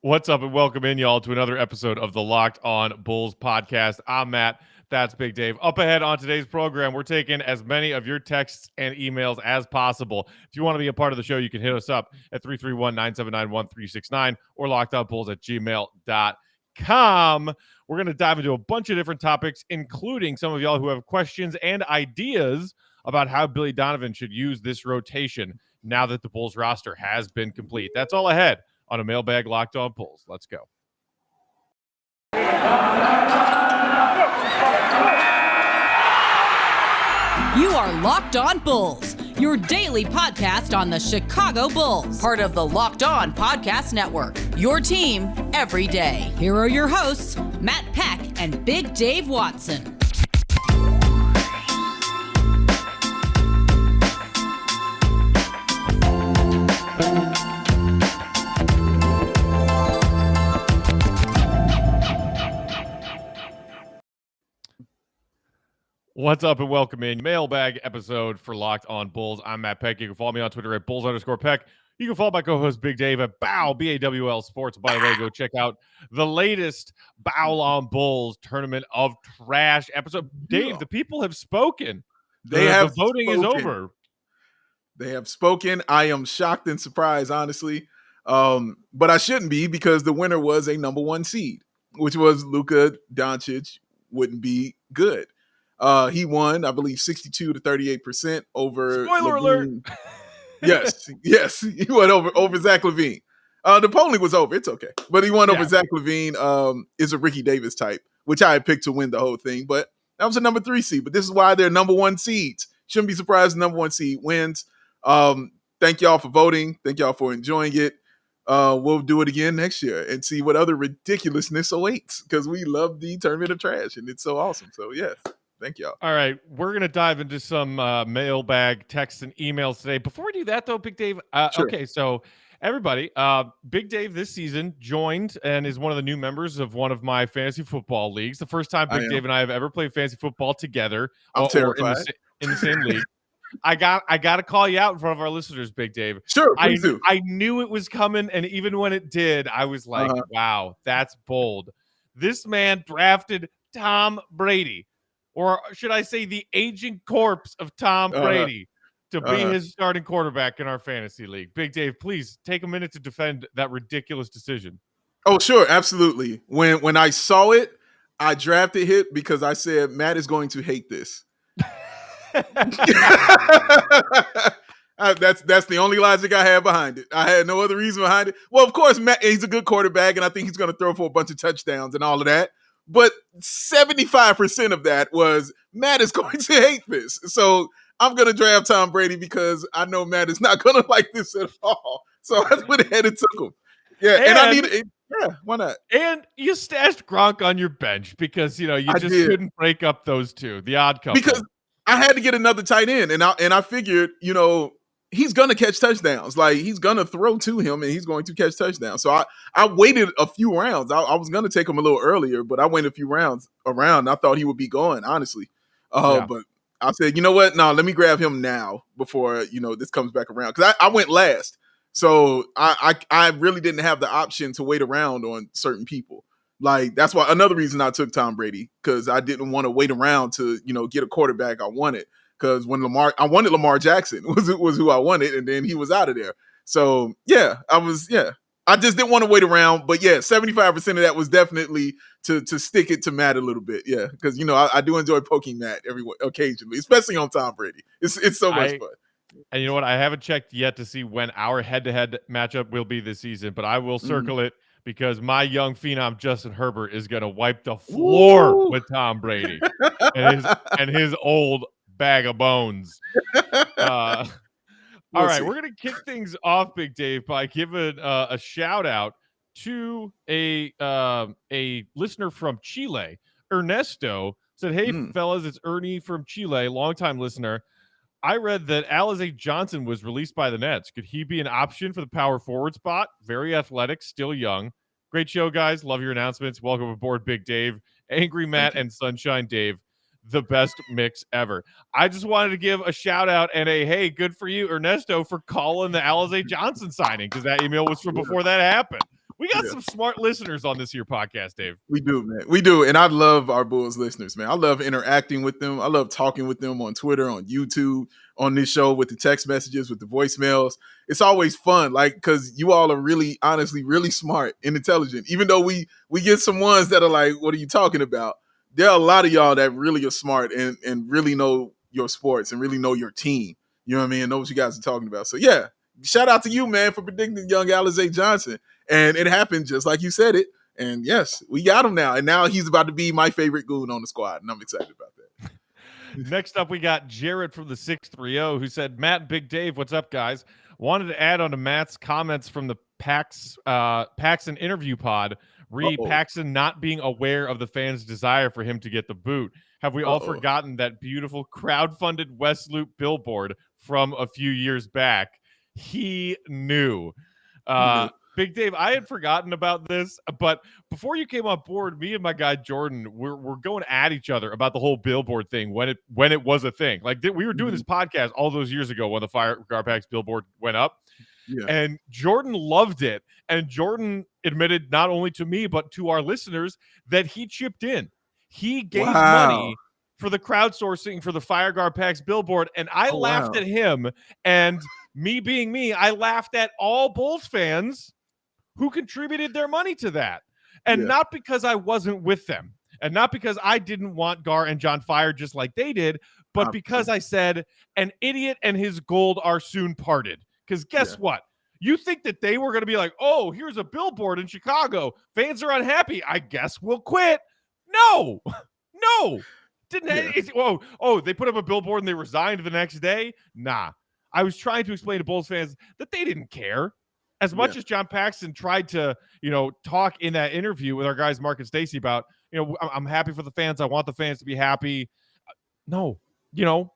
What's up, and welcome in, y'all, to another episode of the Locked On Bulls podcast. I'm Matt. That's Big Dave. Up ahead on today's program, we're taking as many of your texts and emails as possible. If you want to be a part of the show, you can hit us up at 331-979-1369 or lockedonbulls@gmail.com. We're going to dive into a bunch of different topics, including some of y'all who have questions and ideas about how Billy Donovan should use this rotation now that the Bulls roster has been complete. That's all ahead on a Mailbag Locked On Bulls. Let's go. You are Locked On Bulls, your daily podcast on the Chicago Bulls, part of the Locked On Podcast Network, your team every day. Here are your hosts, Matt Peck and Big Dave Watson. What's up, and welcome in Mailbag episode for Locked On Bulls. I'm Matt Peck. You can follow me on Twitter at Bulls_Peck. You can follow my co-host Big Dave at Bow, BAWL Sports. By the way, go check out the latest Bowl on Bulls Tournament of Trash episode. Dave, the people have spoken. The voting is over. They have spoken. I am shocked and surprised, honestly. But I shouldn't be, because the winner was a number one seed, which was Luka Doncic. Wouldn't be good. He won, I believe, 62 to 38% over. Spoiler alert! Yes, he won over Zach LaVine. The polling was over. It's okay, but he won over Zach LaVine. Is a Ricky Davis type, which I had picked to win the whole thing. But that was a number 3 seed. But this is why they're number 1 seeds. Shouldn't be surprised the number 1 seed wins. Thank y'all for voting. Thank y'all for enjoying it. We'll do it again next year and see what other ridiculousness awaits, because we love the Tournament of Trash and it's so awesome. So yes. Thank y'all. All right, we're going to dive into some mailbag texts and emails today. Before we do that, though, Big Dave, Sure. Okay, so everybody, Big Dave this season joined and is one of the new members of one of my fantasy football leagues. The first time Big Dave and I have ever played fantasy football together. I'm terrified. In the same league. I got to call you out in front of our listeners, Big Dave. Sure, please do. I knew it was coming, and even when it did, I was like, wow, that's bold. This man drafted Tom Brady, or should I say the aging corpse of Tom Brady, to be his starting quarterback in our fantasy league. Big Dave, please take a minute to defend that ridiculous decision. Oh, sure. Absolutely. When I saw it, I drafted it because I said, Matt is going to hate this. That's the only logic I had behind it. I had no other reason behind it. Well, of course, Matt, he's a good quarterback, and I think he's going to throw for a bunch of touchdowns and all of that. But 75% of that was Matt is going to hate this. So I'm going to draft Tom Brady because I know Matt is not going to like this at all. So I went ahead and took him. Yeah, and I need it. Yeah, why not? And you stashed Gronk on your bench because, you just couldn't break up those two, the odd couple. Because I had to get another tight end, and I figured, he's going to catch touchdowns. Like, he's going to throw to him, and he's going to catch touchdowns. So I waited a few rounds. I was going to take him a little earlier, but I waited a few rounds around. I thought he would be gone, honestly. But I said, you know what? No, let me grab him now before, this comes back around. Because I went last. So I really didn't have the option to wait around on certain people. Like, that's why another reason I took Tom Brady, because I didn't want to wait around to, get a quarterback I wanted. Because when I wanted Lamar Jackson was who I wanted, and then he was out of there. So I just didn't want to wait around. But 75% of that was definitely to stick it to Matt a little bit. Yeah, because I do enjoy poking Matt occasionally, especially on Tom Brady. It's so much fun. And you know what? I haven't checked yet to see when our head-to-head matchup will be this season, but I will circle it because my young phenom Justin Herbert is going to wipe the floor with Tom Brady and his old bag of bones. All right, we're going to kick things off, Big Dave, by giving a shout out to a listener from Chile. Ernesto said, "Hey, fellas, it's Ernie from Chile, longtime listener. I read that Alize Johnson was released by the Nets. Could he be an option for the power forward spot? Very athletic, still young. Great show, guys. Love your announcements. Welcome aboard, Big Dave. Angry Matt and Sunshine Dave. The best mix ever." I just wanted to give a shout out and a hey, good for you, Ernesto, for calling the Alize Johnson signing, because that email was from before that happened. We got some smart listeners on this here podcast, Dave. We do, man. We do. And I love our Bulls listeners, man. I love interacting with them. I love talking with them on Twitter, on YouTube, on this show, with the text messages, with the voicemails. It's always fun, like, because you all are really, honestly, really smart and intelligent. Even though we get some ones that are like, what are you talking about? There are a lot of y'all that really are smart and really know your sports and really know your team. You know what I mean? And know what you guys are talking about. So, yeah, shout out to you, man, for predicting young Alizé Johnson. And it happened just like you said it. And yes, we got him now. And now he's about to be my favorite goon on the squad. And I'm excited about that. Next up, we got Jared from the 630 who said, Matt and Big Dave, what's up, guys? Wanted to add on to Matt's comments from the Paxson interview pod. Paxson not being aware of the fans' desire for him to get the boot. Have we all forgotten that beautiful crowd-funded West Loop billboard from a few years back? He knew. Big Dave, I had forgotten about this, but before you came on board, me and my guy Jordan we're going at each other about the whole billboard thing when it was a thing. Like we were doing this podcast all those years ago when the Fire Garpax billboard went up, and Jordan loved it. And Jordan admitted not only to me but to our listeners that he chipped in. He gave money for the crowdsourcing for the Fire Garpax billboard, and I laughed at him. And me being me, I laughed at all Bulls fans who contributed their money to that. And not because I wasn't with them, and not because I didn't want Gar and John fired just like they did, but because I said an idiot and his gold are soon parted. Because guess what? You think that they were going to be like, oh, here's a billboard in Chicago. Fans are unhappy. I guess we'll quit. No. Didn't they put up a billboard and they resigned the next day? Nah. I was trying to explain to Bulls fans that they didn't care. As much as John Paxson tried to, talk in that interview with our guys Mark and Stacy about, I'm happy for the fans. I want the fans to be happy. No,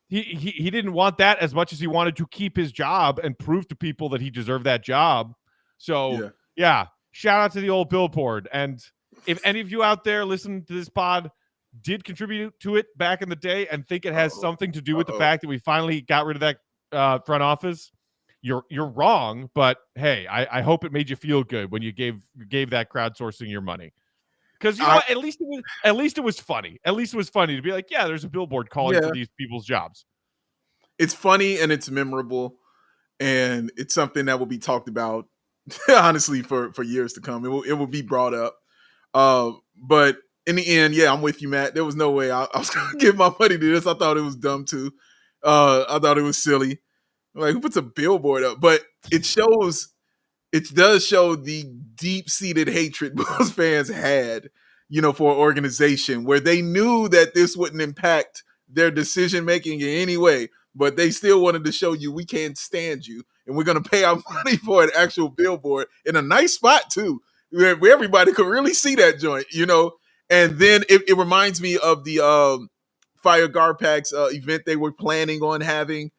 he didn't want that as much as he wanted to keep his job and prove to people that he deserved that job. So, shout out to the old billboard. And if any of you out there listening to this pod did contribute to it back in the day and think it has something to do with the fact that we finally got rid of that front office, you're wrong. But hey, I hope it made you feel good when you gave that crowdsourcing your money. Because what? At least it was funny. At least it was funny to be like, yeah, there's a billboard calling for these people's jobs. It's funny and it's memorable, and it's something that will be talked about honestly for years to come. It will be brought up. But in the end, I'm with you, Matt. There was no way I was going to give my money to this. I thought it was dumb too. I thought it was silly. Like, who puts a billboard up? But it does show the deep-seated hatred Bulls fans had, for an organization where they knew that this wouldn't impact their decision-making in any way, but they still wanted to show you, we can't stand you, and we're going to pay our money for an actual billboard in a nice spot, too, where everybody could really see that joint, And then it reminds me of the Fire Garpax event they were planning on having,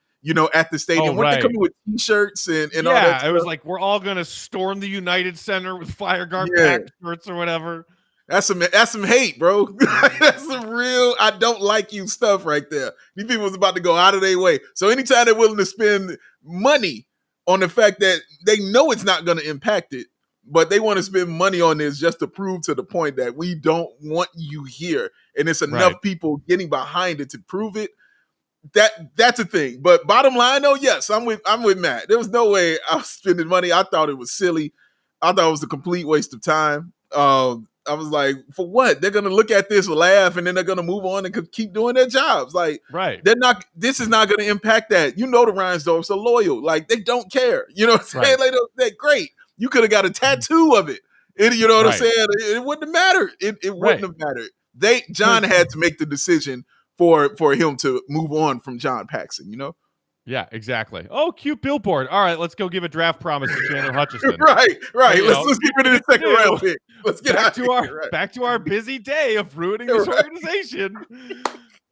at the stadium. Weren't they coming with T-shirts and all that stuff? It was like, we're all going to storm the United Center with Fire Garpax shirts or whatever. That's some hate, bro. That's some real, I don't like you stuff right there. These people was about to go out of their way. So anytime they're willing to spend money on the fact that they know it's not going to impact it, but they want to spend money on this just to prove to the point that we don't want you here. And it's enough people getting behind it to prove it. That's a thing. But bottom line, though, yes, I'm with Matt. There was no way I was spending money. I thought it was silly. I thought it was a complete waste of time. I was like, for what? They're gonna look at this, laugh, and then they're gonna move on and keep doing their jobs. Like, they're not. This is not gonna impact that. The Reinsdorfs are loyal. Like, they don't care. You know what I'm saying? They're great. You could have got a tattoo of it. You know what I'm saying? It wouldn't have mattered. It wouldn't have mattered. John had to make the decision for him to move on from John Paxson, Yeah, exactly. Oh, cute billboard. All right, let's go give a draft promise to Chandler Hutchison. right. Let's get rid of the second round pick. Let's get back to our busy day of ruining this organization.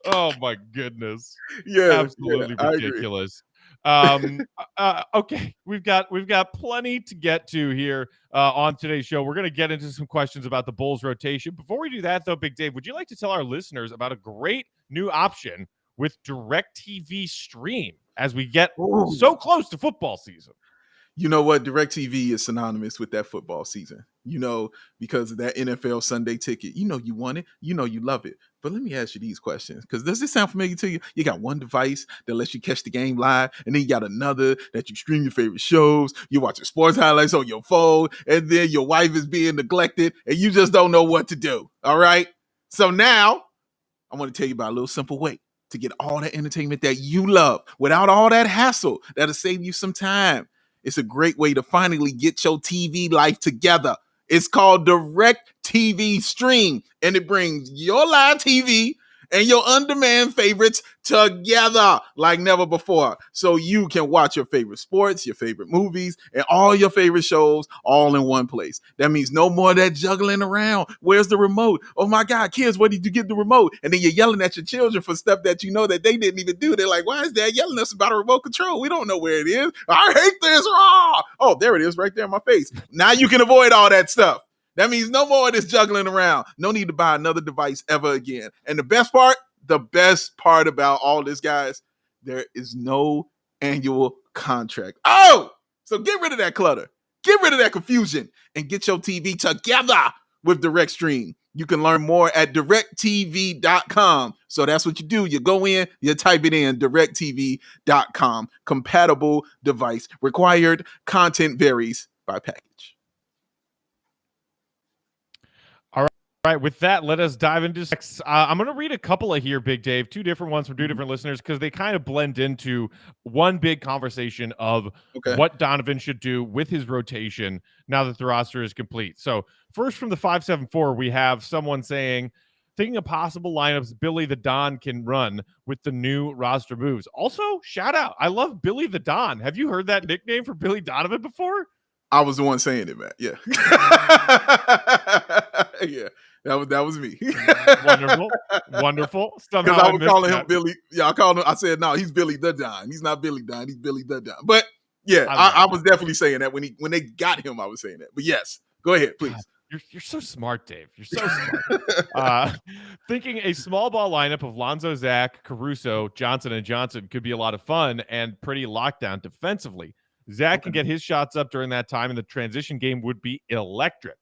Oh my goodness. Yeah, absolutely ridiculous. Okay, we've got plenty to get to here on today's show. We're going to get into some questions about the Bulls rotation. Before we do that, though, Big Dave, would you like to tell our listeners about a great new option with DIRECTV Stream as we get so close to football season? You know what? DirecTV is synonymous with that football season, because of that NFL Sunday ticket. You want it. You love it. But let me ask you these questions, because does this sound familiar to you? You got one device that lets you catch the game live, and then you got another that you stream your favorite shows. You're watching sports highlights on your phone, and then your wife is being neglected, and you just don't know what to do. All right? So now, I want to tell you about a little simple way to get all that entertainment that you love without all that hassle. That'll save you some time. It's a great way to finally get your TV life together. It's called DirecTV Stream, and it brings your live TV and your on-demand favorites together like never before. So you can watch your favorite sports, your favorite movies, and all your favorite shows all in one place. That means no more of that juggling around. Where's the remote? Oh my God, kids, where did you get the remote? And then you're yelling at your children for stuff that that they didn't even do. They're like, why is Dad yelling at us about a remote control? We don't know where it is. I hate this. Raw. Oh, there it is right there in my face. Now you can avoid all that stuff. That means no more of this juggling around. No need to buy another device ever again. And the best part about all this, guys, there is no annual contract. Oh, so get rid of that clutter. Get rid of that confusion and get your TV together with DirectStream. You can learn more at DirectTV.com. So that's what you do. You go in, you type it in, DirectTV.com. Compatible device required. Content varies by package. All right, with that, let us dive into sex. I'm going to read a couple of here, Big Dave, two different ones from two different listeners, because they kind of blend into one big conversation of what Donovan should do with his rotation now that the roster is complete. So first from the 574, we have someone saying, thinking of possible lineups Billy the Don can run with the new roster moves. Also, shout out, I love Billy the Don. Have you heard that nickname for Billy Donovan before? I was the one saying it, man. Yeah. Yeah. That was me. Wonderful. Because I was calling him Billy. Yeah, I said, no, he's Billy the Don. He's not Billy Don. He's Billy the Don. But yeah, I was definitely saying that when they got him, I was saying that. But yes, go ahead, please. You're so smart, Dave. You're so smart. Thinking a small ball lineup of Lonzo, Zach, Caruso, Johnson, and Johnson could be a lot of fun and pretty lockdown defensively. Zach can get his shots up during that time, and the transition game would be electric.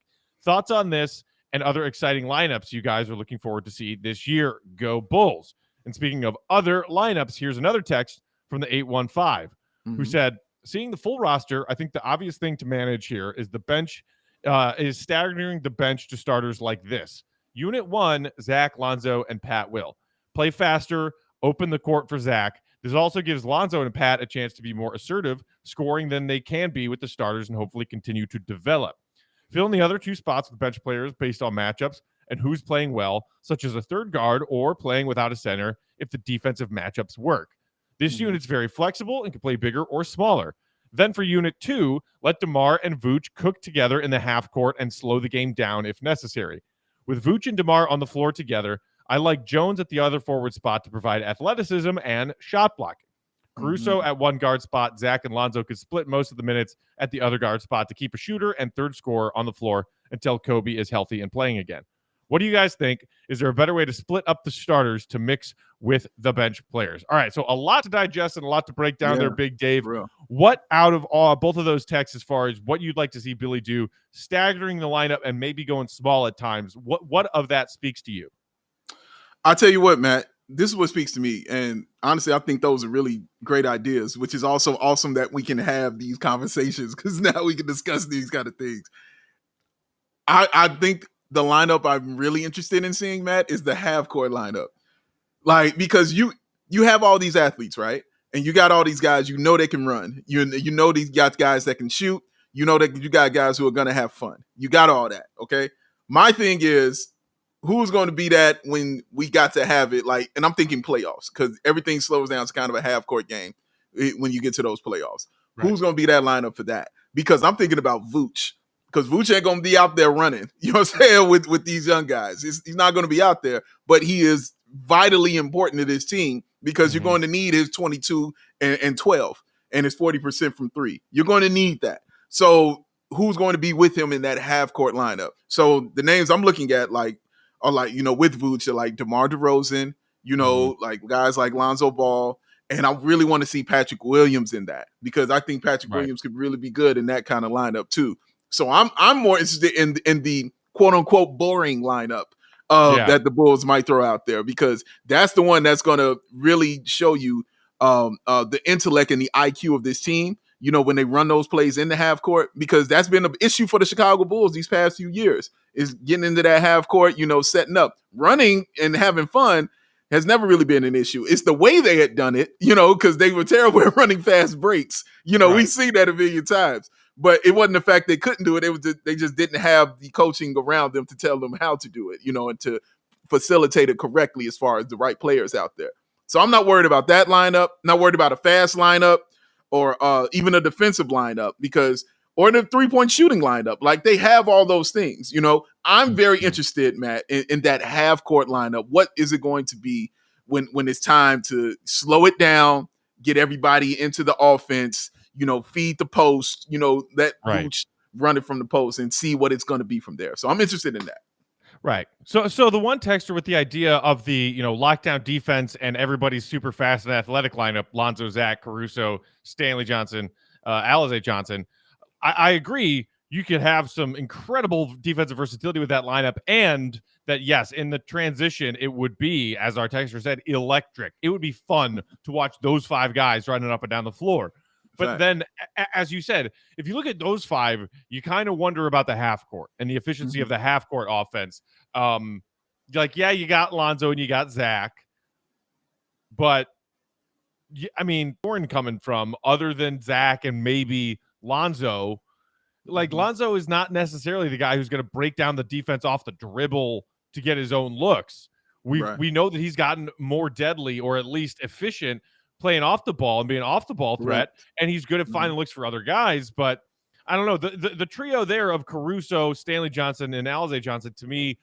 Thoughts on this and other exciting lineups you guys are looking forward to see this year? Go Bulls. And speaking of other lineups, here's another text from the 815 who said, seeing the full roster, I think the obvious thing to manage here is the bench is staggering the bench to starters like this. Unit 1, Zach, Lonzo, and Pat will play faster, open the court for Zach. This also gives Lonzo and Pat a chance to be more assertive, scoring than they can be with the starters, and hopefully continue to develop. Fill in the other two spots with bench players based on matchups and who's playing well, such as a third guard or playing without a center if the defensive matchups work. This unit's very flexible and can play bigger or smaller. Then for Unit 2, let DeMar and Vooch cook together in the half court and slow the game down if necessary. With Vooch and DeMar on the floor together, I like Jones at the other forward spot to provide athleticism and shot blocking. Caruso at one guard spot. Zach and Lonzo could split most of the minutes at the other guard spot to keep a shooter and third scorer on the floor until Kobe is healthy and playing again. What do you guys think? Is there a better way to split up the starters to mix with the bench players? All right, so a lot to digest and a lot to break down there, Big Dave. What out of both of those texts, as far as what you'd like to see Billy do, staggering the lineup and maybe going small at times, what of that speaks to you? I'll tell you what, Matt, this is what speaks to me. And honestly, I think those are really great ideas, which is also awesome that we can have these conversations because now we can discuss these kind of things. I think the lineup I'm really interested in seeing, Matt, is the half-court lineup. Like, because you have all these athletes, right? And you got all these guys, they can run. You know these got guys that can shoot. You know that you got guys who are going to have fun. You got all that, okay? My thing is, who's going to be that when we got to have it, like, and I'm thinking playoffs, because everything slows down to kind of a half-court game when you get to those playoffs. Right. Who's going to be that lineup for that? Because I'm thinking about Vooch, because Vooch ain't going to be out there running, you know what I'm saying, with these young guys. He's not going to be out there, but he is vitally important to this team because you're going to need his 22 and 12 and his 40% from three. You're going to need that. So who's going to be with him in that half-court lineup? So the names I'm looking at, with Vooch, are like DeMar DeRozan, like guys like Lonzo Ball And I really want to see Patrick Williams in that, because I think Patrick Right. Williams could really be good in that kind of lineup too. So I'm more interested in the quote unquote boring lineup that the Bulls might throw out there, because that's the one that's going to really show you the intellect and the IQ of this team, when they run those plays in the half court, because that's been an issue for the Chicago Bulls these past few years, is getting into that half court, setting up. Running and having fun has never really been an issue. It's the way they had done it, because they were terrible at running fast breaks. We've seen that a million times. But it wasn't the fact they couldn't do it. It was they just didn't have the coaching around them to tell them how to do it, and to facilitate it correctly as far as the right players out there. So I'm not worried about that lineup, not worried about a fast lineup or even a defensive lineup, or the three-point shooting lineup. Like, they have all those things. I'm very interested, Matt, in that half-court lineup. What is it going to be when it's time to slow it down, get everybody into the offense, feed the post, that Vooch run it from the post, and see what it's going to be from there. So I'm interested in that. Right. So the one texter with the idea of the, lockdown defense and everybody's super fast and athletic lineup, Lonzo, Zach, Caruso, Stanley Johnson, Alize Johnson, I agree. You could have some incredible defensive versatility with that lineup, and that, yes, in the transition, it would be, as our texter said, electric. It would be fun to watch those 5 guys running up and down the floor. But then, as you said, if you look at those 5, you kind of wonder about the half court and the efficiency of the half court offense. You got Lonzo and you got Zach, but Warren coming from, other than Zach and maybe Lonzo, Lonzo is not necessarily the guy who's going to break down the defense off the dribble to get his own looks. We know that he's gotten more deadly, or at least efficient, playing off the ball and being off the ball threat, and he's good at finding looks for other guys. But I don't know, the trio there of Caruso, Stanley Johnson, and Alize Johnson, to me,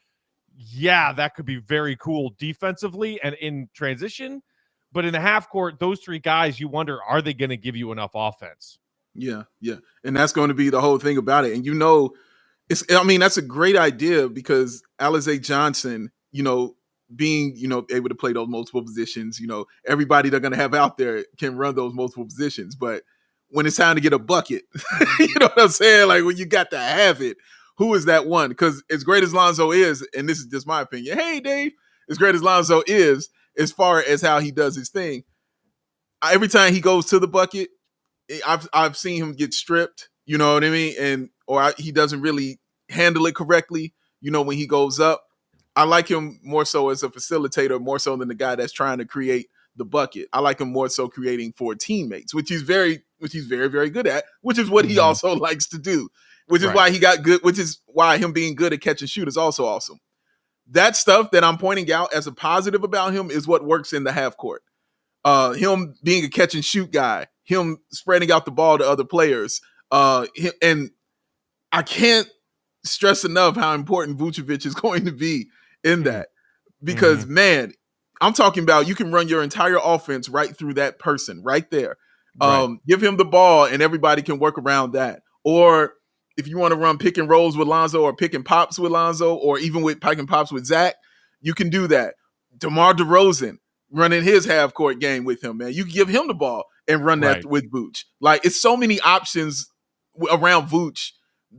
that could be very cool defensively and in transition. But in the half court, those 3 guys, you wonder, are they going to give you enough offense? Yeah. And that's going to be the whole thing about it. And that's a great idea, because Alize Johnson, being, able to play those multiple positions, everybody they're going to have out there can run those multiple positions. But when it's time to get a bucket, you know what I'm saying? Like, when you got to have it, who is that one? Because as great as Lonzo is, and this is just my opinion, hey, Dave, as great as Lonzo is, as far as how he does his thing, every time he goes to the bucket, I've seen him get stripped, you know what I mean? He doesn't really handle it correctly, when he goes up. I like him more so as a facilitator, more so than the guy that's trying to create the bucket. I like him more so creating for teammates, which he's very, very good at, which is what he also likes to do, which is why he got good, which is why him being good at catch and shoot is also awesome. That stuff that I'm pointing out as a positive about him is what works in the half court. Him being a catch and shoot guy, him spreading out the ball to other players. And I can't stress enough how important Vucevic is going to be in that, because man, I'm talking about, you can run your entire offense right through that person right there. Give him the ball and everybody can work around that. Or if you want to run pick and rolls with Lonzo, or pick and pops with Lonzo, or even with pick and pops with Zach, you can do that. DeMar DeRozan running his half court game with him, man. You can give him the ball and run that with Vooch. Like, it's so many options around Vooch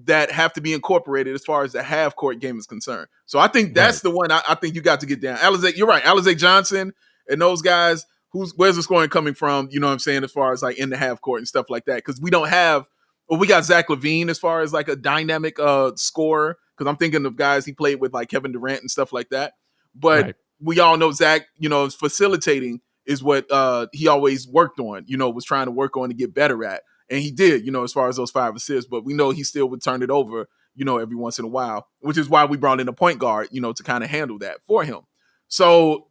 that have to be incorporated as far as the half court game is concerned. So I think that's the one I think you got to get down. Alize, you're right. Alize Johnson and those guys, where's the scoring coming from? You know what I'm saying? As far as like in the half court and stuff like that. Because we got Zach LaVine as far as like a dynamic scorer. Because I'm thinking of guys he played with, like Kevin Durant and stuff like that. But we all know Zach, facilitating is what he always worked on, was trying to work on to get better at. And he did, as far as those 5 assists, but we know he still would turn it over, every once in a while, which is why we brought in a point guard, to kind of handle that for him. So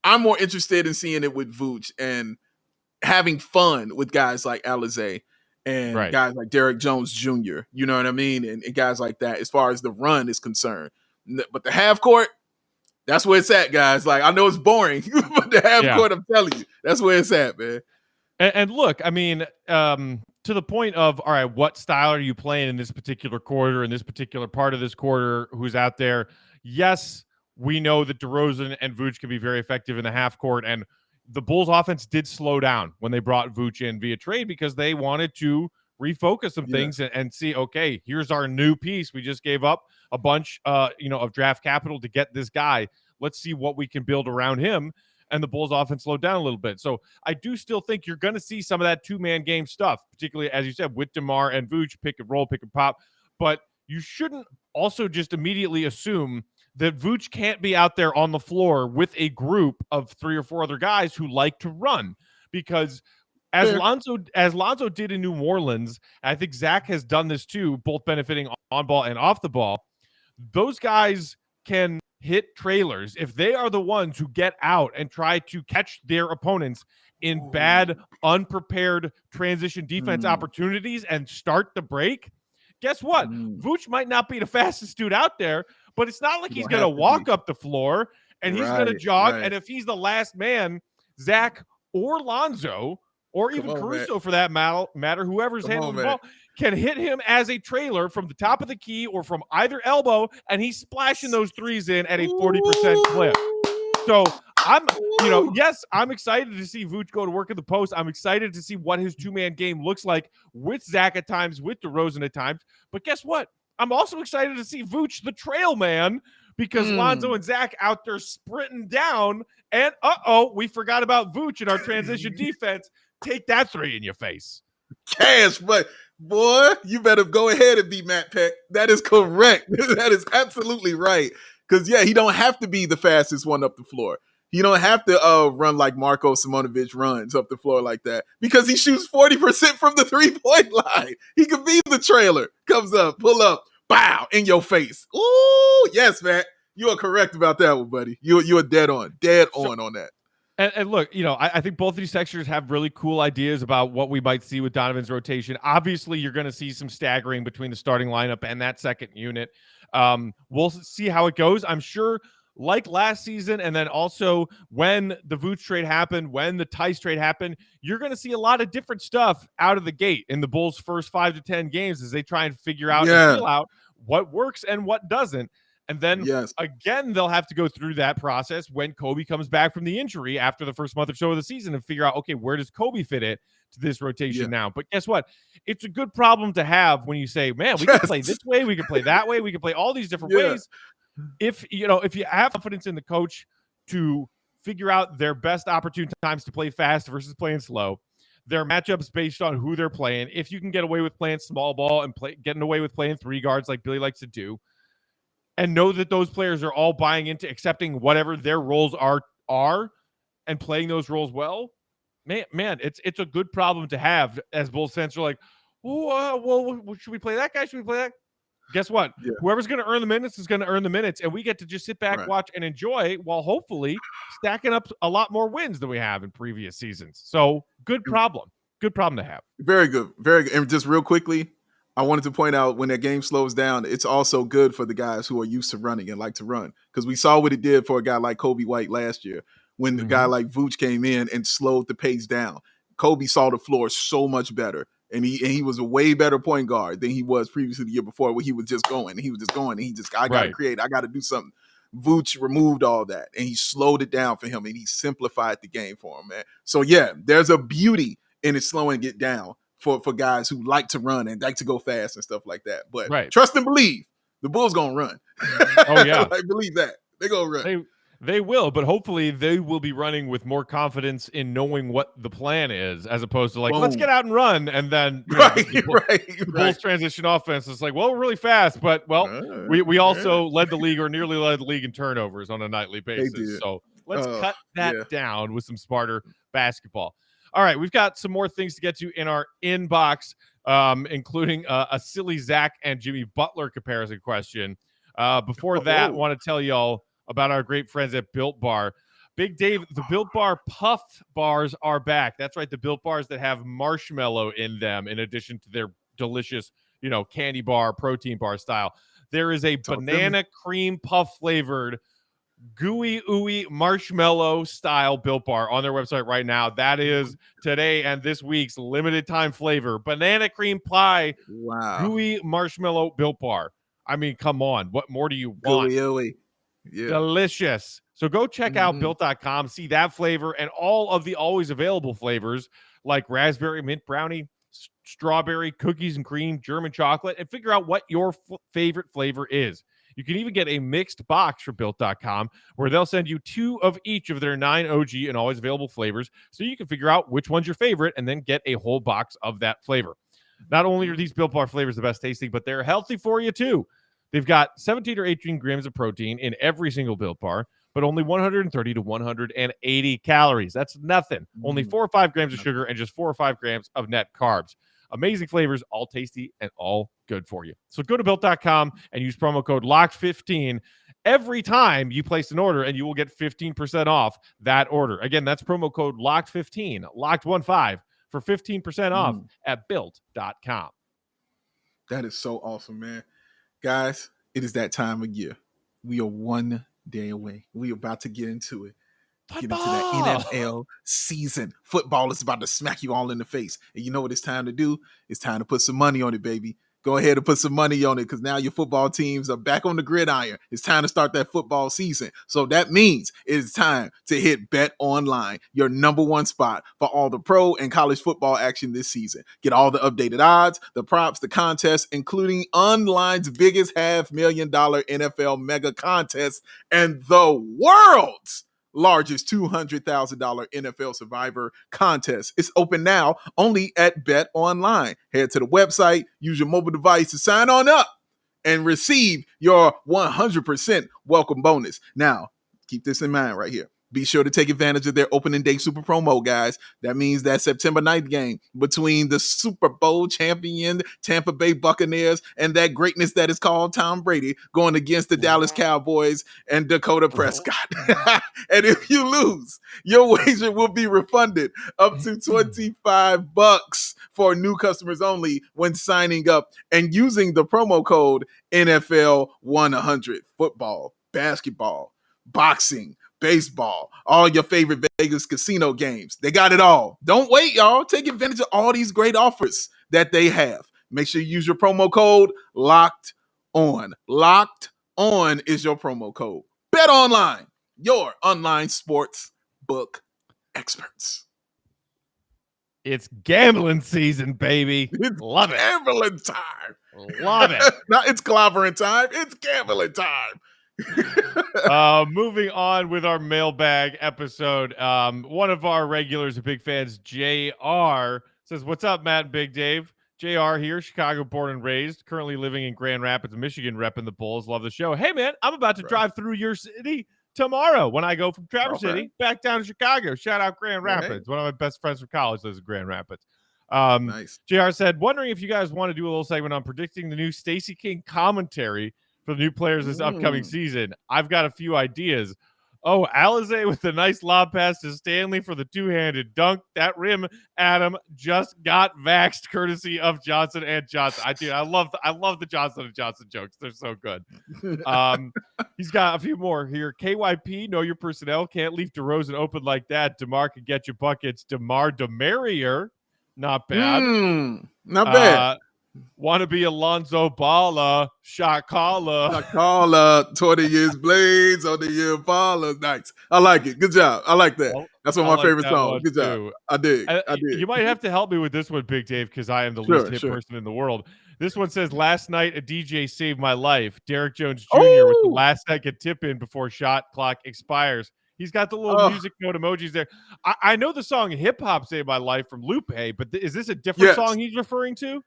I'm more interested in seeing it with Vooch and having fun with guys like Alize and guys like Derek Jones Jr., you know what I mean? And guys like that, as far as the run is concerned. But the half court, that's where it's at, guys. Like, I know it's boring, but the half court, I'm telling you, that's where it's at, man. And look, to the point of, all right, what style are you playing in this particular quarter, in this particular part of this quarter, who's out there? Yes, we know that DeRozan and Vooch can be very effective in the half court. And the Bulls offense did slow down when they brought Vooch in via trade because they wanted to refocus some things and see, okay, here's our new piece. We just gave up a bunch, of draft capital to get this guy. Let's see what we can build around him. And the Bulls offense slowed down a little bit. So I do still think you're going to see some of that two-man game stuff, particularly, as you said, with DeMar and Vooch, pick and roll, pick and pop. But you shouldn't also just immediately assume that Vooch can't be out there on the floor with a group of 3 or 4 other guys who like to run, because as Lonzo did in New Orleans, I think Zach has done this too, both benefiting on ball and off the ball. Those guys can hit trailers if they are the ones who get out and try to catch their opponents in bad, unprepared transition defense opportunities and start the break. Guess what? Vooch might not be the fastest dude out there, but it's not like he's going to walk up the floor and he's going to jog. And if he's the last man, Zach or Lonzo or even Caruso, for that matter, whoever's handling the ball, can hit him as a trailer from the top of the key or from either elbow, and he's splashing those threes in at a 40% clip. So I'm excited to see Vooch go to work in the post. I'm excited to see what his two-man game looks like with Zach at times, with DeRozan at times. But guess what? I'm also excited to see Vooch, the trail man, because Lonzo and Zach out there sprinting down, and we forgot about Vooch in our transition defense. Take that 3 in your face. Cash, but boy, you better go ahead and be Matt Peck. That is correct. That is absolutely right. Because, he don't have to be the fastest one up the floor. You don't have to run like Marko Simonovic runs up the floor like that, because he shoots 40% from the 3-point line. He could be the trailer. Comes up, pull up, bow, in your face. Ooh, yes, Matt. You are correct about that one, buddy. You are dead on that. And look, I think both of these textures have really cool ideas about what we might see with Donovan's rotation. Obviously, you're going to see some staggering between the starting lineup and that second unit. We'll see how it goes. I'm sure, like last season, and then also when the Vooch trade happened, when the Tice trade happened, you're going to see a lot of different stuff out of the gate in the Bulls' first 5 to 10 games as they try and figure out and feel out what works and what doesn't. And then, again, they'll have to go through that process when Kobe comes back from the injury after the first month or so of the season and figure out, okay, where does Kobe fit it to this rotation now? But guess what? It's a good problem to have when you say, man, we can play this way, we can play that way, we can play all these different ways. If you have confidence in the coach to figure out their best opportune times to play fast versus playing slow, their matchups based on who they're playing, if you can get away with playing small ball and getting away with playing 3 guards like Billy likes to do, and know that those players are all buying into accepting whatever their roles are and playing those roles well, man, it's a good problem to have as Bulls fans are like, should we play that guy? Should we play that? Guess what? Whoever's going to earn the minutes is going to earn the minutes, and we get to just sit back, watch, and enjoy while hopefully stacking up a lot more wins than we have in previous seasons. So good problem. Good problem to have. Very good. Very good. And just real quickly, I wanted to point out, when that game slows down, it's also good for the guys who are used to running and like to run, because we saw what it did for a guy like Kobe White last year when the guy like Vooch came in and slowed the pace down. Kobe saw the floor so much better, and he was a way better point guard than he was previously the year before, where he was just going. I got to create. I got to do something. Vooch removed all that, and he slowed it down for him, and he simplified the game for him, man. So, there's a beauty in it slowing it down for guys who like to run and like to go fast and stuff like that. But trust and believe, the Bulls going to run. Oh, yeah. Believe that. They're going to run. They will, but hopefully they will be running with more confidence in knowing what the plan is, as opposed to like, let's get out and run. And then the Bulls transition offense is like, well, we're really fast, but we also led the league, or nearly led the league, in turnovers on a nightly basis. So let's cut that down with some smarter basketball. All right, we've got some more things to get to in our inbox, including a silly Zach and Jimmy Butler comparison question. Before that, I want to tell y'all about our great friends at Built Bar. Big Dave, the Built Bar Puff Bars are back. That's right, the Built Bars that have marshmallow in them, in addition to their delicious, candy bar, protein bar style. There is a banana cream puff flavored gooey ooey marshmallow style Built Bar on their website right now. That is today and this week's limited time flavor. Banana cream pie, gooey marshmallow Built Bar. I mean, come on. What more do you want? Gooey ooey. Yeah. Delicious. So go check out built.com, see that flavor and all of the always available flavors like raspberry mint brownie, strawberry, cookies and cream, German chocolate, and figure out what your favorite flavor is. You can even get a mixed box for built.com where they'll send you 2 of each of their 9 OG and always available flavors so you can figure out which one's your favorite and then get a whole box of that flavor. Not only are these Built Bar flavors the best tasting, but they're healthy for you too. They've got 17 or 18 grams of protein in every single Built Bar, but only 130 to 180 calories. That's nothing. Only 4 or 5 grams of sugar and just 4 or 5 grams of net carbs. Amazing flavors, all tasty and all good for you. So go to Built.com and use promo code LOCKED15 every time you place an order, and you will get 15% off that order. Again, that's promo code LOCKED15, LOCKED15, for 15% off at Built.com. That is so awesome, man. Guys, it is that time of year. We are one day away. We are about to get into it. Get into that NFL season. Football is about to smack you all in the face. And you know what it's time to do? It's time to put some money on it, baby. Go ahead and put some money on it because now your football teams are back on the gridiron. It's time to start that football season. So that means it is time to hit Bet Online, your number one spot for all the pro and college football action this season. Get all the updated odds, the props, the contests, including Online's biggest $500,000 NFL mega contest and the world's largest $200,000 NFL Survivor contest. It's open now only at Bet Online. Head to the website, use your mobile device to sign on up and receive your 100% welcome bonus. Now, keep this in mind right here. Be sure to take advantage of their opening day super promo, guys. That means that September 9th game between the Super Bowl champion Tampa Bay Buccaneers and that greatness that is called Tom Brady going against the Dallas Cowboys and Dakota Prescott. And if you lose, your wager will be refunded up to $25 for new customers only when signing up and using the promo code NFL100. Football, basketball, boxing, baseball, all your favorite Vegas casino games. They got it all. Don't wait, y'all. Take advantage of all these great offers that they have. Make sure you use your promo code Locked On. Locked On is your promo code. Bet Online, your online sports book experts. It's gambling season, baby. It's Love it. Gambling time. Love it. Not it's clobbering time. It's gambling time. Moving on with our mailbag episode. One of our regulars and big fans, JR, says, "What's up, Matt and Big Dave? JR here, Chicago born and raised, currently living in Grand Rapids, Michigan, repping the Bulls. Love the show. Hey, man, I'm about to drive through your city tomorrow when I go from Traverse City back down to Chicago. Shout out Grand Rapids. One of my best friends from college lives in Grand Rapids." Nice. JR said, "Wondering if you guys want to do a little segment on predicting the new Stacey King commentary for the new players this upcoming season. I've got a few ideas. Oh, Alizé with the nice lob pass to Stanley for the two-handed dunk. That rim, Adam, just got vaxxed courtesy of Johnson and Johnson." I love the Johnson and Johnson jokes. They're so good. He's got a few more here. KYP, know your personnel. Can't leave DeRozan open like that. DeMar can get you buckets. DeMar DeMarrier, not bad. Not bad. Want to be Alonzo Balla, shot caller. 20 years blades on the year ballers. Nice. I like it. Good job. I like that. That's one of my favorite songs. Good job. I did. You might have to help me with this one, Big Dave, because I am the least hit person in the world. This one says, "Last night, a DJ saved my life. Derek Jones Jr. with the last second tip in before shot clock expires." He's got the little music note emojis there. I know the song Hip Hop Saved My Life from Lupe, but is this a different song he's referring to?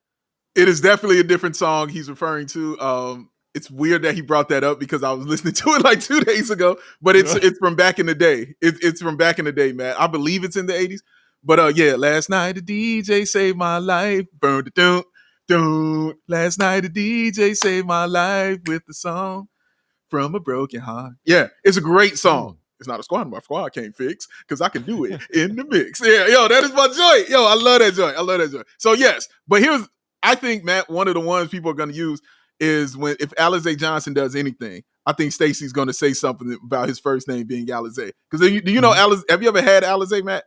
It is definitely a different song he's referring to. It's weird that he brought that up because I was listening to it like 2 days ago, but it's from back in the day. It's from back in the day, man. I believe it's in the 80s. But last night the DJ saved my life. Burn don't. Last night the DJ saved my life with the song From a Broken Heart. Yeah, it's a great song. It's not a squad my squad can't fix because I can do it in the mix. Yeah, yo, that is my joint. Yo, I love that joint. So yes, but I think, Matt, one of the ones people are going to use is if Alizé Johnson does anything, I think Stacey's going to say something about his first name being Alizé. Because do you know Alizé? Have you ever had Alizé, Matt?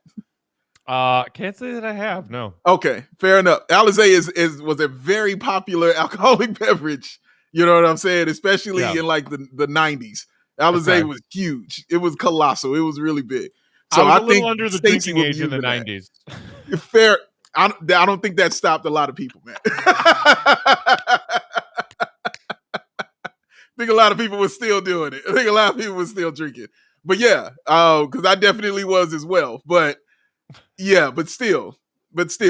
Can't say that I have. No. Okay, fair enough. Alizé was a very popular alcoholic beverage. You know what I'm saying? Especially in like the 90s. Alizé was huge. It was colossal. It was really big. So I was a little think under the Stacey drinking age in the 90s. Fair. I don't think that stopped a lot of people, man. I think a lot of people were still doing it. I think a lot of people were still drinking. But yeah, because I definitely was as well. But yeah, but still,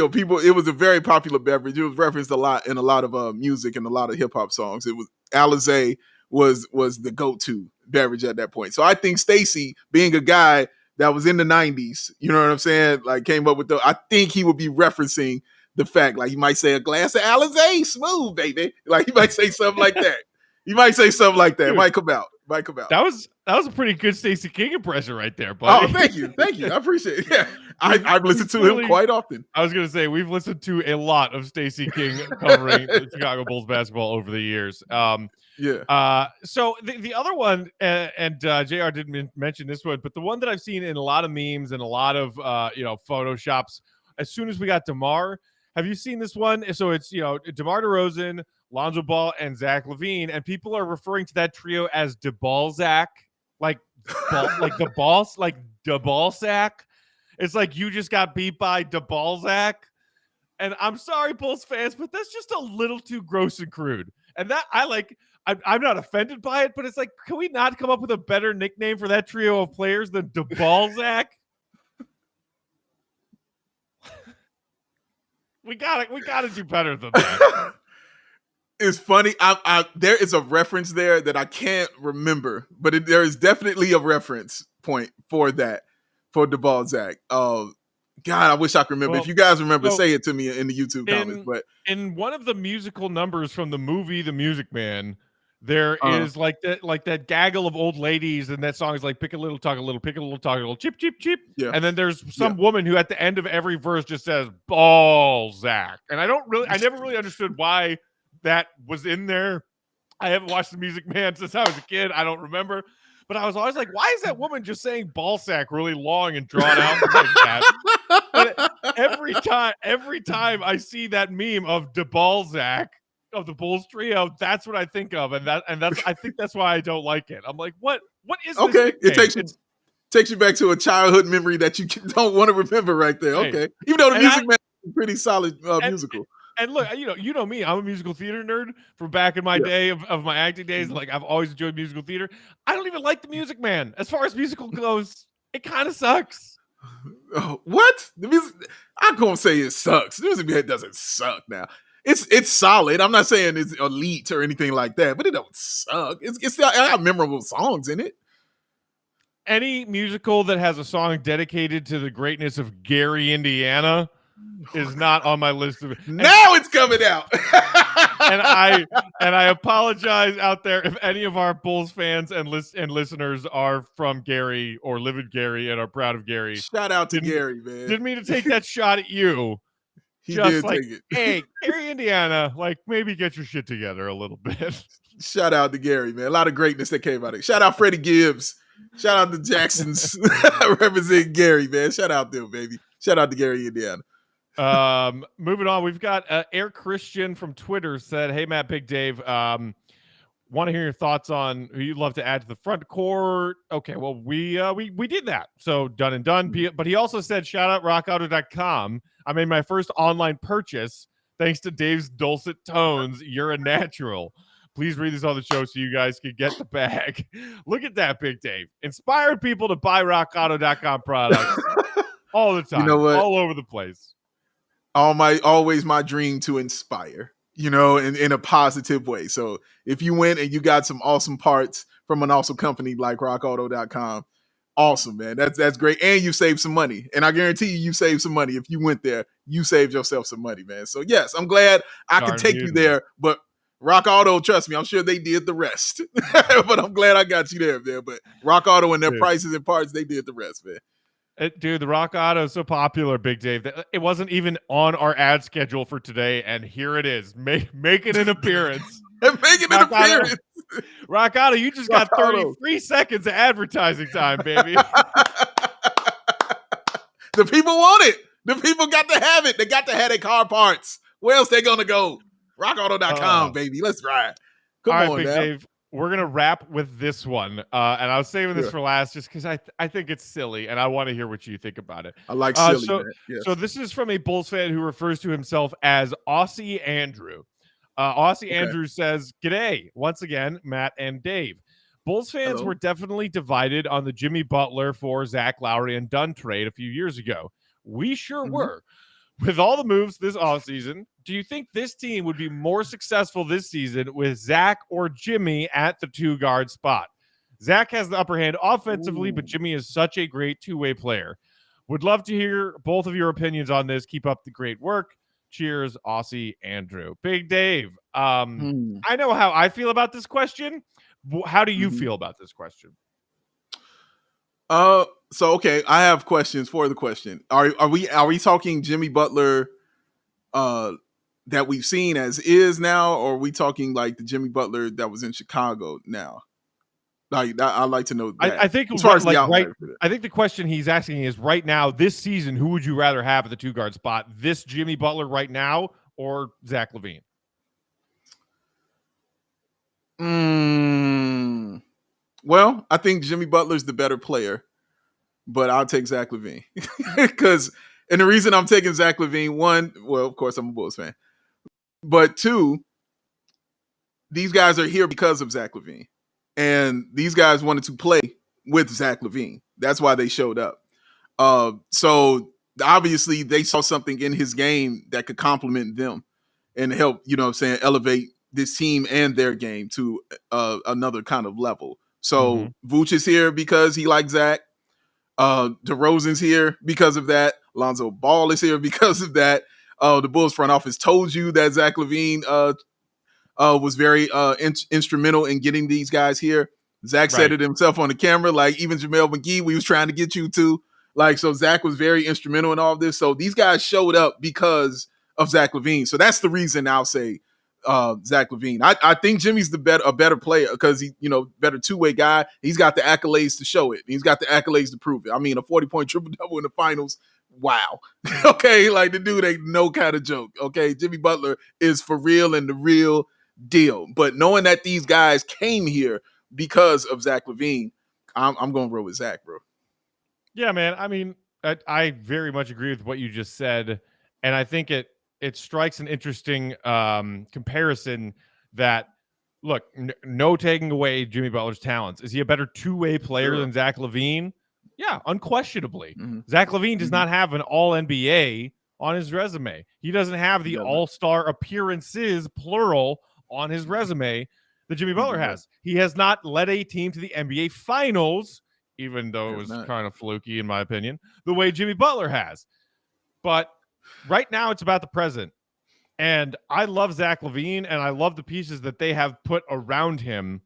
people. It was a very popular beverage. It was referenced a lot in a lot of music and a lot of hip hop songs. It was Alizé was the go-to beverage at that point. So I think Stacey, being a guy that was in the 90s, you know what I'm saying? Like came up with I think he would be referencing the fact, like he might say a glass of Alizé, smooth, baby. Like he might say something like that. He might say something like that. Dude, it might come out. That was a pretty good Stacey King impression right there, buddy. Oh, thank you. I appreciate it. Yeah. I've listened to him quite often. I was going to say, we've listened to a lot of Stacey King covering the Chicago Bulls basketball over the years. So the other one, and JR didn't mention this one, but the one that I've seen in a lot of memes and a lot of, Photoshops, as soon as we got DeMar, have you seen this one? So it's, DeMar DeRozan, Lonzo Ball, and Zach LaVine, and people are referring to that trio as Debalzac, like the boss, like Debalzac. It's like you just got beat by Debalzac. And I'm sorry, Bulls fans, but that's just a little too gross and crude. And that I'm not offended by it, but it's like, can we not come up with a better nickname for that trio of players than Debalzac? we gotta do better than that. It's funny. There is a reference there that I can't remember, but there is definitely a reference point for that, for Debalzac. God, I wish I could remember. If you guys remember, say it to me in the YouTube comments. But in one of the musical numbers from the movie The Music Man, there is like that gaggle of old ladies, and that song is like pick a little, talk a little, pick a little, talk a little, chip, chip, chip. Yeah. And then there's some woman who at the end of every verse just says Balzac. And I never really understood why that was in there. I haven't watched The Music Man since I was a kid. I don't remember. But I was always like, why is that woman just saying Balzac really long and drawn out like that? But every time I see that meme of Debalzac of the Bulls trio, that's what I think of, and that's I think that's why I don't like it. I'm like, what is this? Okay, it takes you back to a childhood memory that you don't want to remember right there. Okay, even though The Music Man is a pretty solid musical. And look, you know me, I'm a musical theater nerd from back in my day of my acting days. Like I've always enjoyed musical theater. I don't even like The Music Man. As far as musical goes, it kind of sucks. What? The music? I'm gonna say it sucks. The Music Man doesn't suck now. It's solid. I'm not saying it's elite or anything like that, but it don't suck. It's got memorable songs in it. Any musical that has a song dedicated to the greatness of Gary, Indiana, is not on my list of. Now it's coming out. and I apologize out there if any of our Bulls fans and listeners are from Gary or live in Gary and are proud of Gary. Shout out to Gary, man. Didn't mean to take that shot at you. He just did take it. Hey, Gary, Indiana, like maybe get your shit together a little bit. Shout out to Gary, man. A lot of greatness that came out of it. Shout out Freddie Gibbs. Shout out to Jacksons representing Gary, man. Shout out them, baby. Shout out to Gary, Indiana. Moving on, we've got Air Christian from Twitter said, "Hey Matt, Big Dave, want to hear your thoughts on who you'd love to add to the front court." Okay, well we did that, so done and done. But he also said, "Shout out rockauto.com. I made my first online purchase thanks to Dave's dulcet tones. You're a natural. Please read this on the show so you guys can get the bag." Look at that, Big Dave. Inspired people to buy rockauto.com products all the time, all over the place. Always my dream to inspire, in a positive way. So if you went and you got some awesome parts from an awesome company like rockauto.com, awesome, man. That's great. And you saved some money. And I guarantee you saved some money. If you went there, you saved yourself some money, man. So yes, I'm glad I could take you there, but Rock Auto, trust me, I'm sure they did the rest. But I'm glad I got you there, man. But Rock Auto and their prices and parts, they did the rest, man. Dude, the Rock Auto is so popular, Big Dave, that it wasn't even on our ad schedule for today, and here it is, making an appearance. Rock Auto, you just got 33 seconds of advertising time, baby. The people want it. The people got to have it. They got to have their car parts. Where else they gonna go? RockAuto.com, baby. Let's ride. Come on, Big now. Dave. we're gonna wrap with this one, and I was saving this Sure. for last just because I think it's silly, and I want to hear what you think about it. I like silly, So man. Yes. so this is from a Bulls fan who refers to himself as Aussie Andrew. Aussie Andrew says, "G'day once again, Matt and Dave. Bulls fans Hello. were definitely divided on the Jimmy Butler for Zach Lowry and Dunn trade a few years ago. We sure were. With all the moves this offseason, do you think this team would be more successful this season with Zach or Jimmy at the 2-guard spot? Zach has the upper hand offensively, but Jimmy is such a great two-way player. Would love to hear both of your opinions on this. Keep up the great work. Cheers, Aussie Andrew." Big Dave, I know how I feel about this question. How do you feel about this question? So okay, I have questions for the question. Are we talking Jimmy Butler that we've seen as is now, or are we talking like the Jimmy Butler that was in Chicago now? Like I'd like to know that. I think as far as I think the question he's asking is right now, this season, who would you rather have at the 2-guard spot? This Jimmy Butler right now or Zach LaVine? Well, I think Jimmy Butler's the better player, but I'll take Zach LaVine. And the reason I'm taking Zach LaVine, one, well, of course, I'm a Bulls fan. But two, these guys are here because of Zach LaVine. And these guys wanted to play with Zach LaVine. That's why they showed up. So obviously they saw something in his game that could complement them and help, elevate this team and their game to another kind of level. So Vooch is here because he likes Zach. DeRozan's here because of that. Lonzo Ball is here because of that. The Bulls front office told you that Zach LaVine was very instrumental in getting these guys here. Zach said it himself on the camera, like even JaMale McGee, we was trying to get you to. So Zach was very instrumental in all of this. So these guys showed up because of Zach LaVine. So that's the reason I'll say Zach LaVine. I think Jimmy's a better player because he, better two-way guy. He's got the accolades to show it. He's got the accolades to prove it. I mean, a 40-point triple-double in the finals. Wow. Okay, like the dude ain't no kind of joke. Okay, Jimmy Butler is for real and the real deal. But knowing that these guys came here because of Zach LaVine, I'm going to roll with Zach, bro. Yeah, man. I mean, I very much agree with what you just said. And I think it strikes an interesting comparison that, look, no taking away Jimmy Butler's talents. Is he a better two-way player than Zach LaVine? Yeah, unquestionably. Zach LaVine does not have an all-NBA on his resume. He doesn't have the all-star appearances, plural, on his resume that Jimmy Butler has. He has not led a team to the NBA Finals, even though it was kind of fluky, in my opinion, the way Jimmy Butler has. But right now, it's about the present. And I love Zach LaVine, and I love the pieces that they have put around him.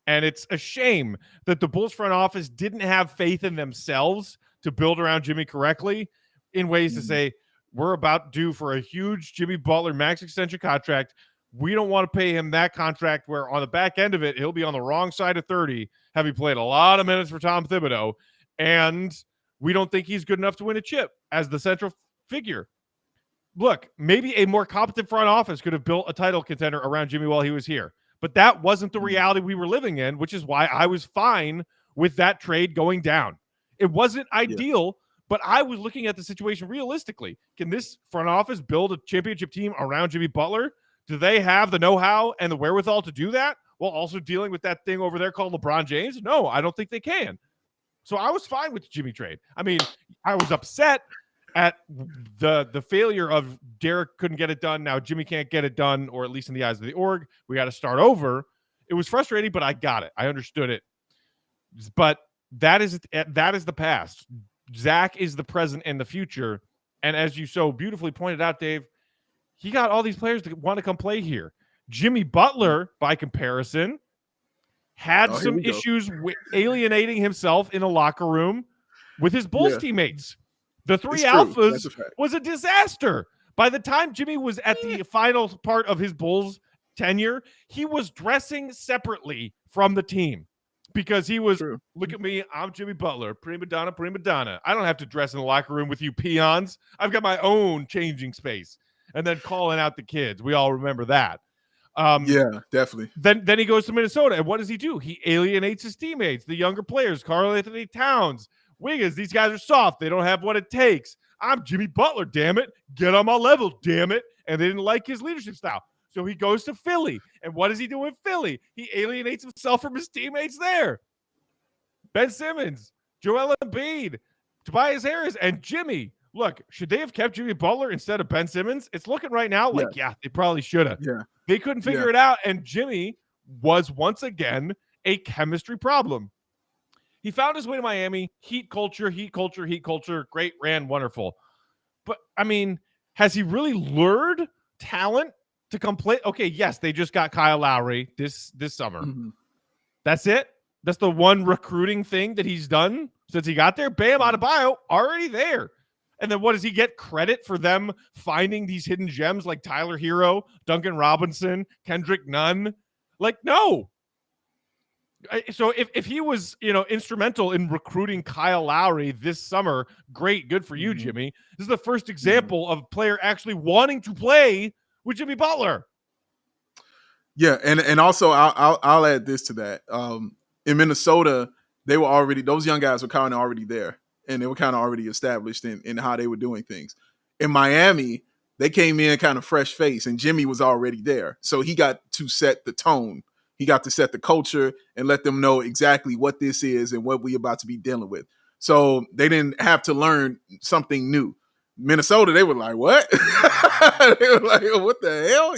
And it's a shame that the Bulls front office didn't have faith in themselves to build around Jimmy correctly in ways to say, we're about due for a huge Jimmy Butler max extension contract. We don't want to pay him that contract where on the back end of it, he'll be on the wrong side of 30, having played a lot of minutes for Tom Thibodeau. And we don't think he's good enough to win a chip as the central figure. Look, maybe a more competent front office could have built a title contender around Jimmy while he was here. But that wasn't the reality we were living in, which is why I was fine with that trade going down. It wasn't ideal, but I was looking at the situation realistically. Can this front office build a championship team around Jimmy Butler? Do they have the know-how and the wherewithal to do that while also dealing with that thing over there called LeBron James? No, I don't think they can. So I was fine with the Jimmy trade. I mean, I was upset at the failure of Derek couldn't get it done. Now Jimmy can't get it done, or at least in the eyes of the org, we got to start over. It was frustrating, but I got it. I understood it. But that is the past. Zach is the present and the future. And as you so beautifully pointed out, Dave, he got all these players that want to come play here. Jimmy Butler, by comparison, had some issues with alienating himself in a locker room with his Bulls teammates. The three alphas was a disaster. By the time Jimmy was at the final part of his Bulls tenure, he was dressing separately from the team because he was, look at me, I'm Jimmy Butler, prima donna, prima donna. I don't have to dress in the locker room with you peons. I've got my own changing space. And then calling out the kids. We all remember that. Yeah, definitely. Then he goes to Minnesota, and what does he do? He alienates his teammates, the younger players, Karl-Anthony Towns, Wiggins. These guys are soft. They don't have what it takes. I'm Jimmy Butler, damn it. Get on my level, damn it. And they didn't like his leadership style. So he goes to Philly. And what does he do in Philly? He alienates himself from his teammates there. Ben Simmons, Joel Embiid, Tobias Harris, and Jimmy. Look, should they have kept Jimmy Butler instead of Ben Simmons? It's looking right now like, yeah they probably should have. Yeah. They couldn't figure it out, and Jimmy was once again a chemistry problem. He found his way to Miami. Heat culture, great, ran, wonderful. But, I mean, has he really lured talent to come play? Okay, yes, they just got Kyle Lowry this summer. Mm-hmm. That's it? That's the one recruiting thing that he's done since he got there? Bam, Adebayo, already there. And then what does he get credit for them finding these hidden gems like Tyler Hero, Duncan Robinson, Kendrick Nunn? Like, no. So if he was, instrumental in recruiting Kyle Lowry this summer, great, good for you, Jimmy. This is the first example of a player actually wanting to play with Jimmy Butler. Yeah, and also I'll add this to that. In Minnesota, those young guys were kind of already there. And they were kind of already established in how they were doing things. In Miami, they came in kind of fresh face, and Jimmy was already there. So he got to set the tone. He got to set the culture and let them know exactly what this is and what we're about to be dealing with. So they didn't have to learn something new. Minnesota, they were like, what? They were like, oh, what the hell?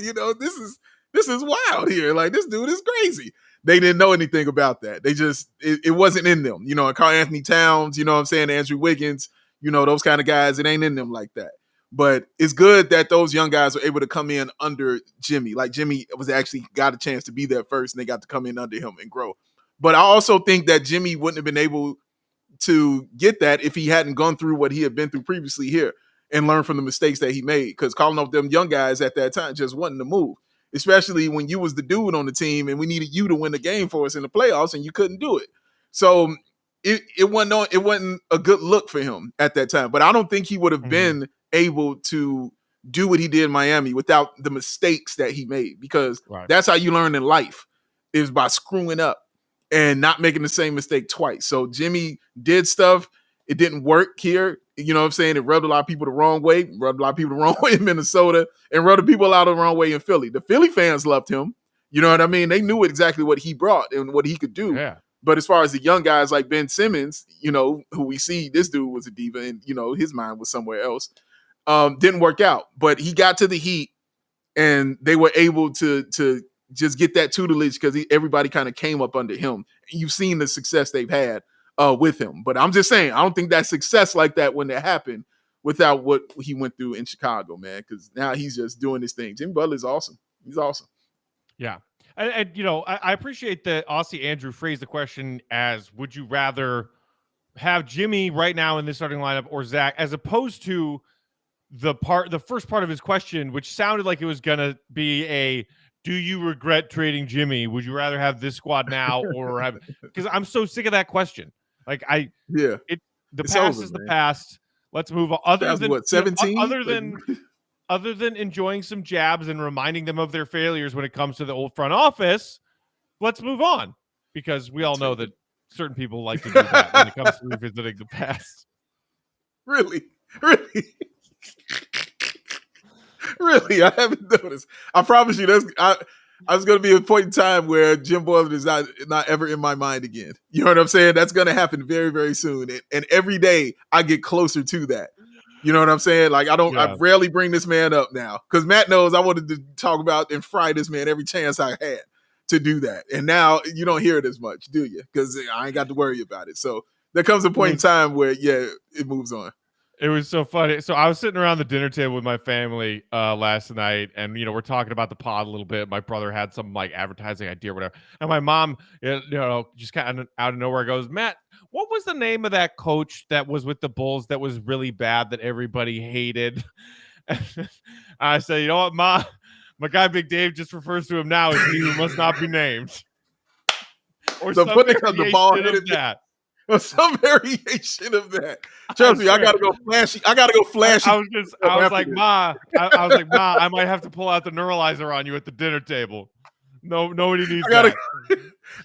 This is wild here. Like, this dude is crazy. They didn't know anything about that. They just, it wasn't in them. And Karl-Anthony Towns, you know what I'm saying? Andrew Wiggins, those kind of guys, it ain't in them like that. But it's good that those young guys were able to come in under Jimmy. Like, Jimmy was actually got a chance to be there first, and they got to come in under him and grow. But I also think that Jimmy wouldn't have been able to get that if he hadn't gone through what he had been through previously here and learn from the mistakes that he made. Because calling up them young guys at that time just wasn't the move. Especially when you was the dude on the team and we needed you to win the game for us in the playoffs and you couldn't do it. So it wasn't a good look for him at that time. But I don't think he would have been able to do what he did in Miami without the mistakes that he made, because that's how you learn in life, is by screwing up and not making the same mistake twice. So Jimmy did stuff. It didn't work here. You know what I'm saying? It rubbed a lot of people the wrong way, in Minnesota, and rubbed the people out the wrong way in Philly. The Philly fans loved him. You know what I mean? They knew exactly what he brought and what he could do. Yeah. But as far as the young guys like Ben Simmons, who we see, this dude was a diva and, his mind was somewhere else, didn't work out. But he got to the Heat and they were able to just get that tutelage because everybody kind of came up under him. You've seen the success they've had with him. But I'm just saying, I don't think that success like that when it happened without what he went through in Chicago, man, because now he's just doing his thing. Jimmy Butler is awesome. He's awesome. Yeah. And I appreciate that Aussie Andrew phrased the question as, would you rather have Jimmy right now in this starting lineup or Zach, as opposed to the first part of his question, which sounded like it was going to be do you regret trading Jimmy? Would you rather have this squad now or have, because I'm so sick of that question. Like the past is the past. Let's move on. Other than 17? Other than enjoying some jabs and reminding them of their failures when it comes to the old front office, let's move on, because we all know that certain people like to do that when it comes to revisiting the past. Really? Really? I haven't noticed. I promise you, I was going to be a point in time where Jim Boylan is not ever in my mind again. You know what I'm saying? That's going to happen very, very soon. And every day I get closer to that. You know what I'm saying? Like, I rarely bring this man up now, because Matt knows I wanted to talk about and fry this man every chance I had to do that. And now you don't hear it as much, do you? Because I ain't got to worry about it. So there comes a point in time where, it moves on. It was so funny. So I was sitting around the dinner table with my family last night, and we're talking about the pod a little bit. My brother had some like advertising idea or whatever, and my mom, just kind of out of nowhere goes, "Matt, what was the name of that coach that was with the Bulls that was really bad that everybody hated?" I said, "You know what, Ma? My guy Big Dave just refers to him now as he who must not be named." Or so some putting on the ball variation of that. some variation of that. Trust me, I gotta go flashy. I was like, Ma, I might have to pull out the neuralizer on you at the dinner table. No, nobody needs that.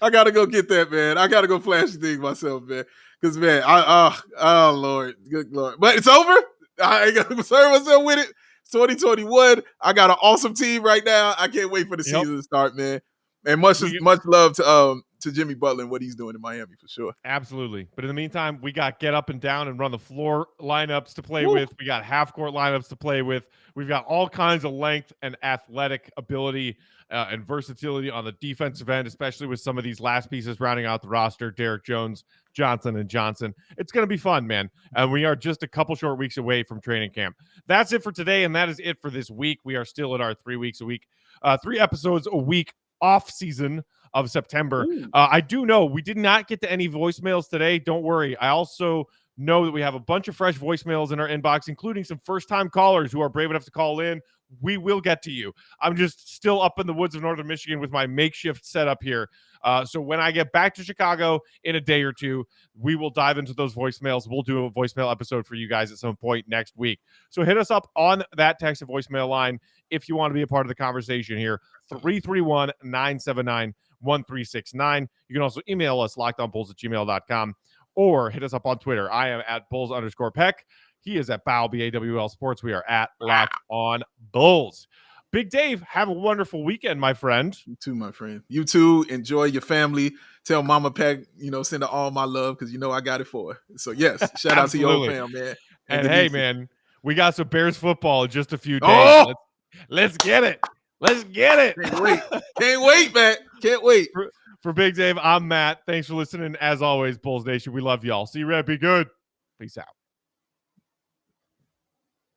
I gotta go get that, man. I gotta go flashy things myself, man. Because man, oh Lord, good Lord. But it's over. I ain't gonna concern myself with it. 2021. I got an awesome team right now. I can't wait for the season to start, man. And much love to Jimmy Butler and what he's doing in Miami for sure. Absolutely. But in the meantime, we got get up and down and run the floor lineups to play with. We got half court lineups to play with. We've got all kinds of length and athletic ability and versatility on the defensive end, especially with some of these last pieces rounding out the roster. Derek Jones, Johnson, and Johnson. It's going to be fun, man. And we are just a couple short weeks away from training camp. That's it for today, and that is it for this week. We are still at our 3 weeks a week, 3 episodes a week off season of September. I do know we did not get to any voicemails today. Don't worry. I also know that we have a bunch of fresh voicemails in our inbox, including some first-time callers who are brave enough to call in. We will get to you. I'm just still up in the woods of northern Michigan with my makeshift setup here. So when I get back to Chicago in a day or two, we will dive into those voicemails. We'll do a voicemail episode for you guys at some point next week. So hit us up on that text and voicemail line if you want to be a part of the conversation here. 331-979-1369. You can also email us lockedonbulls@gmail.com or hit us up on Twitter. I am at Bulls_Peck. He is at Bow, BAWL Sports. We are at Locked On Bulls. Big Dave, have a wonderful weekend, my friend. You too, my friend. You too. Enjoy your family. Tell Mama Peck, send her all my love because I got it for her. So, yes, shout out to your old fam, man. And hey, man, we got some Bears football in just a few days. Let's get it. Let's get it. Can't wait, man. Can't wait. For Big Dave, I'm Matt. Thanks for listening. As always, Bulls Nation, we love y'all. See you, Red. Be good. Peace out.